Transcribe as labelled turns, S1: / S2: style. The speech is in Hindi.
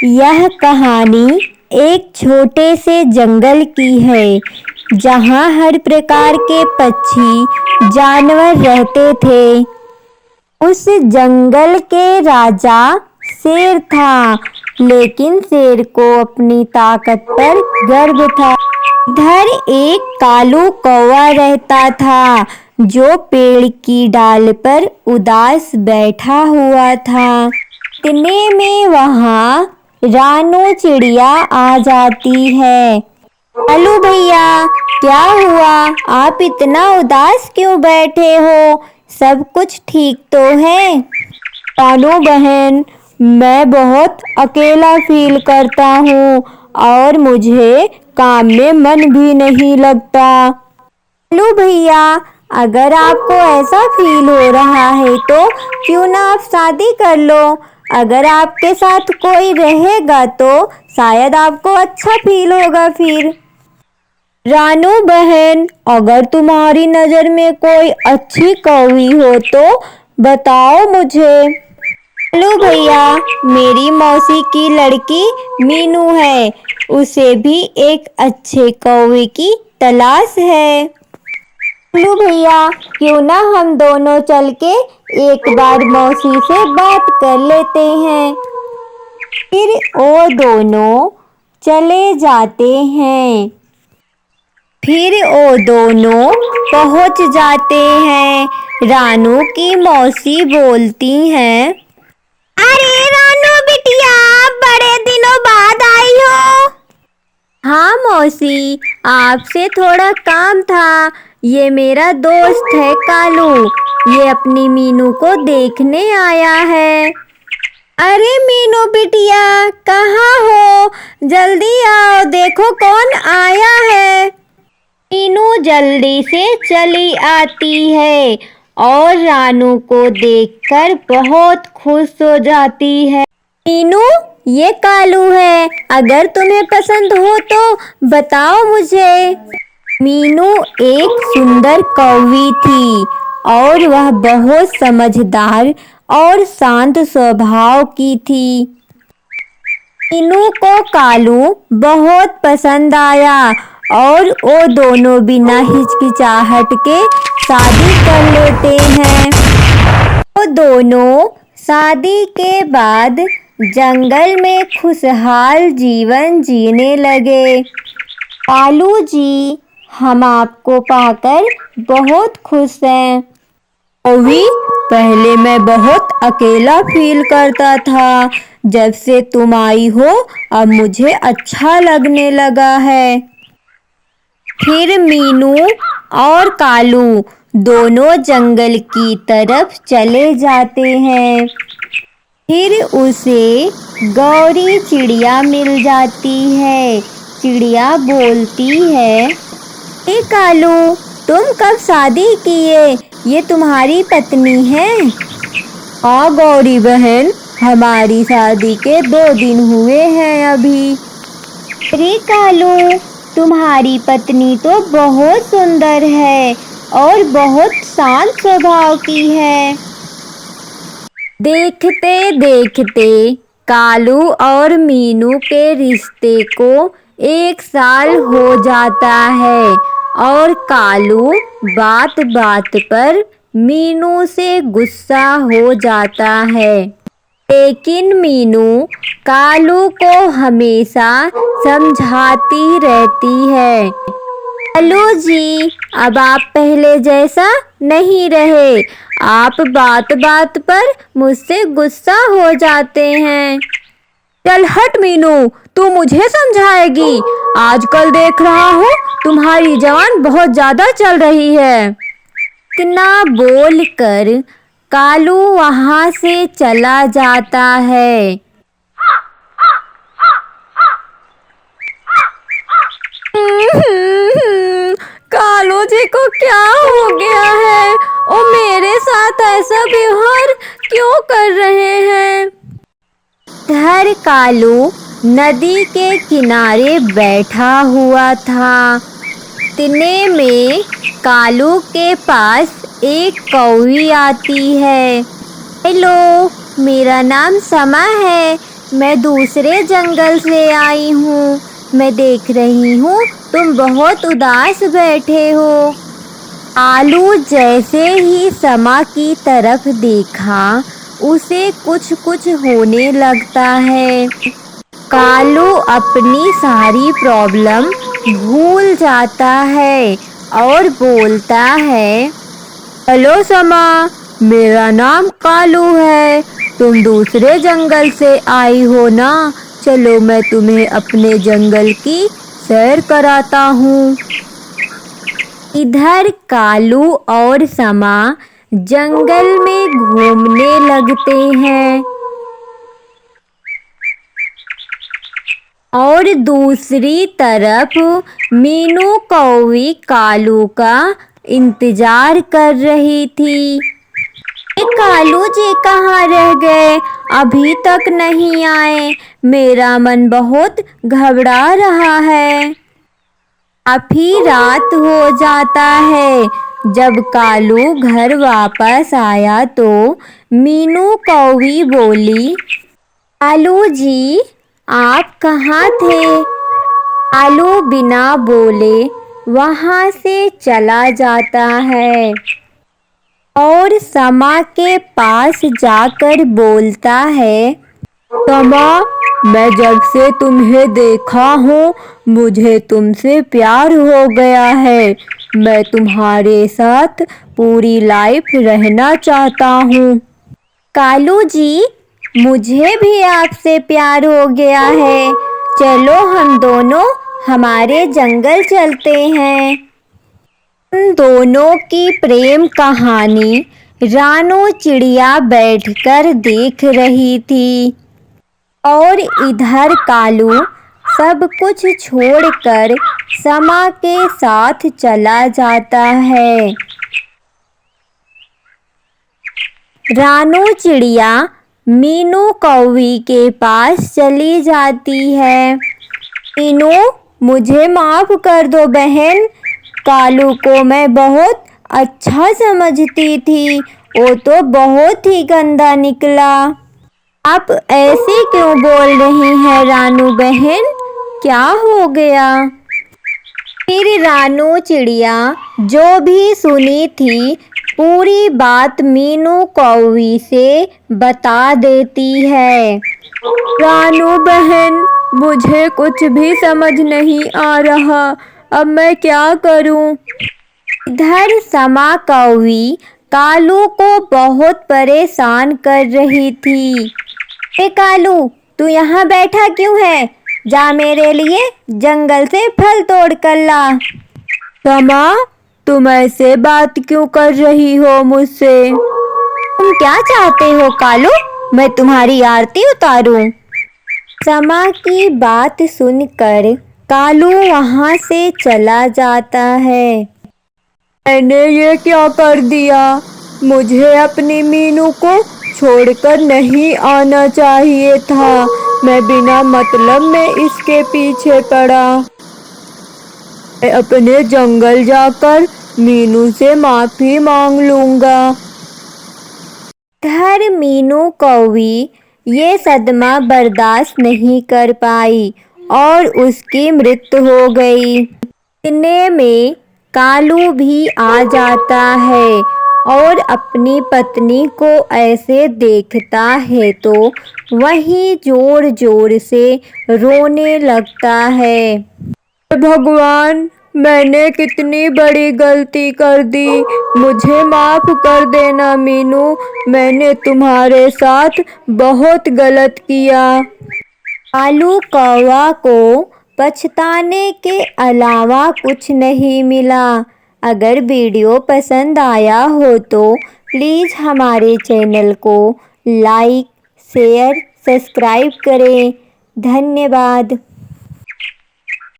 S1: यह कहानी एक छोटे से जंगल की है जहाँ हर प्रकार के पक्षी जानवर रहते थे। उस जंगल के राजा शेर था, लेकिन शेर को अपनी ताकत पर गर्व था। इधर एक कालू कौवा रहता था जो पेड़ की डाल पर उदास बैठा हुआ था। इतने में वहाँ रानू चिड़िया आ जाती है। कालू भैया, क्या हुआ? आप इतना उदास क्यों बैठे हो? सब कुछ ठीक तो है?
S2: रानू बहन, मैं बहुत अकेला फील करता हूँ और मुझे काम में मन भी नहीं लगता।
S1: कालू भैया, अगर आपको ऐसा फील हो रहा है तो क्यों ना आप शादी कर लो। अगर आपके साथ कोई रहेगा तो शायद आपको अच्छा फील होगा फिर।
S2: रानू बहन, अगर तुम्हारी नज़र में कोई अच्छी कौवी हो तो बताओ मुझे।
S1: कालू भैया, मेरी मौसी की लड़की मीनू है, उसे भी एक अच्छे कौवे की तलाश है। कालू भैया, क्यों ना हम दोनों चल के एक बार मौसी से बात कर लेते हैं। फिर वो दोनों चले जाते हैं। फिर वो दोनों पहुंच जाते हैं। रानू की मौसी बोलती हैं, अरे रानू बिटिया, बड़े दिनों बाद आई हो। हाँ मौसी, आपसे थोड़ा काम था। ये मेरा दोस्त है कालू, ये अपनी मीनू को देखने आया है। अरे मीनू बिटिया, कहाँ हो? जल्दी आओ, देखो कौन आया है। मीनू जल्दी से चली आती है और रानू को देखकर बहुत खुश हो जाती है। मीनू, ये कालू है, अगर तुम्हें पसंद हो तो बताओ मुझे। मीनू एक सुंदर कौवी थी और वह बहुत समझदार और शांत स्वभाव की थी। मीनू को कालू बहुत पसंद आया और वो दोनों बिना हिचकिचाहट के शादी कर लेते हैं। वो दोनों शादी के बाद जंगल में खुशहाल जीवन जीने लगे। कालू जी, हम आपको पाकर बहुत खुश हैं।
S2: कौवी, पहले मैं बहुत अकेला फील करता था, जब से तुम आई हो अब मुझे अच्छा लगने लगा है।
S1: फिर मीनू और कालू दोनों जंगल की तरफ चले जाते हैं। फिर उसे गौरी चिड़िया मिल जाती है। चिड़िया बोलती है, ए कालू, तुम कब शादी किए? ये तुम्हारी पत्नी है?
S2: हाँ गौरी बहन, हमारी शादी के 2 दिन हुए हैं अभी।
S1: अरे कालू, तुम्हारी पत्नी तो बहुत सुंदर है और बहुत शांत स्वभाव की है। देखते देखते कालू और मीनू के रिश्ते को 1 साल हो जाता है और कालू बात बात पर मीनू से गुस्सा हो जाता है। लेकिन मीनू कालू को हमेशा समझाती रहती है, कालू जी, अब आप पहले जैसा नहीं रहे। आप बात बात पर मुझसे गुस्सा हो जाते हैं।
S2: चल हट मीनू, तू मुझे समझाएगी? आजकल देख रहा हूँ तुम्हारी जवान बहुत ज्यादा चल रही है।
S1: इतना बोलकर कालू वहां से चला जाता है।
S2: कालू जी को क्या हो गया है? वो मेरे साथ ऐसा व्यवहार क्यों कर रहे हैं?
S1: इधर कालू नदी के किनारे बैठा हुआ था। इतने में कालू के पास एक कौवी आती है। हेलो, मेरा नाम समा है, मैं दूसरे जंगल से आई हूँ। मैं देख रही हूँ तुम बहुत उदास बैठे हो। कालू जैसे ही समा की तरफ देखा उसे कुछ कुछ होने लगता है। कालू अपनी सारी प्रॉब्लम भूल जाता है और बोलता है,
S2: हेलो समा, मेरा नाम कालू है। तुम दूसरे जंगल से आई हो ना? चलो मैं तुम्हें अपने जंगल की सैर कराता हूँ।
S1: इधर कालू और समा जंगल में घूमने लगते हैं और दूसरी तरफ मीनू कौवी कालू का इंतजार कर रही थी। कालू जी कहाँ रह गए? अभी तक नहीं आए। मेरा मन बहुत घबरा रहा है। काफी रात हो जाता है। जब कालू घर वापस आया तो मीनू कौवी बोली, कालू जी आप कहाँ थे? कालू बिना बोले वहाँ से चला जाता है और समा के पास जाकर बोलता है,
S2: समा, मैं जब से तुम्हें देखा हूँ मुझे तुमसे प्यार हो गया है। मैं तुम्हारे साथ पूरी लाइफ रहना चाहता हूँ।
S1: कालू जी मुझे भी आपसे प्यार हो गया है। चलो हम दोनों हमारे जंगल चलते हैं। उन दोनों की प्रेम कहानी रानू चिड़िया बैठकर देख रही थी और इधर कालू सब कुछ छोड़कर समा के साथ चला जाता है। रानू चिड़िया मीनू कौवी के पास चली जाती है। मीनू मुझे माफ कर दो बहन। कालू को मैं बहुत अच्छा समझती थी। वो तो बहुत ही गंदा निकला। आप ऐसे क्यों बोल रही हैं रानू बहन? क्या हो गया? फिर रानू चिड़िया जो भी सुनी थी पूरी बात मीनू कौवी से बता देती है।
S2: रानू बहन, मुझे कुछ भी समझ नहीं आ रहा। अब मैं क्या करूं?
S1: इधर समा कौवी कालू को बहुत परेशान कर रही थी। ए कालू, तू यहाँ बैठा क्यों है? जा मेरे लिए जंगल से फल तोड़ कर ला।
S2: समा, तुम ऐसे बात क्यों कर रही हो मुझसे?
S1: तुम क्या चाहते हो कालू? मैं तुम्हारी आरती उतारूं? समा की बात सुनकर कालू वहाँ से चला जाता है।
S2: मैंने ये क्या कर दिया? मुझे अपनी मीनू को छोड़कर नहीं आना चाहिए था। मैं बिना मतलब में इसके पीछे पड़ा। मैं अपने जंगल जाकर मीनू से माफी मांग लूंगा।
S1: इधर मीनू कौवी ये सदमा बर्दाश्त नहीं कर पाई और उसकी मृत्यु हो गई। इतने में कालू भी आ जाता है और अपनी पत्नी को ऐसे देखता है तो वही जोर जोर से रोने लगता है।
S2: भगवान, मैंने कितनी बड़ी गलती कर दी। मुझे माफ कर देना मीनू। मैंने तुम्हारे साथ बहुत गलत किया।
S1: कालू कौवा को पछताने के अलावा कुछ नहीं मिला। अगर वीडियो पसंद आया हो तो प्लीज़ हमारे चैनल को लाइक, शेयर, सब्सक्राइब करें। धन्यवाद।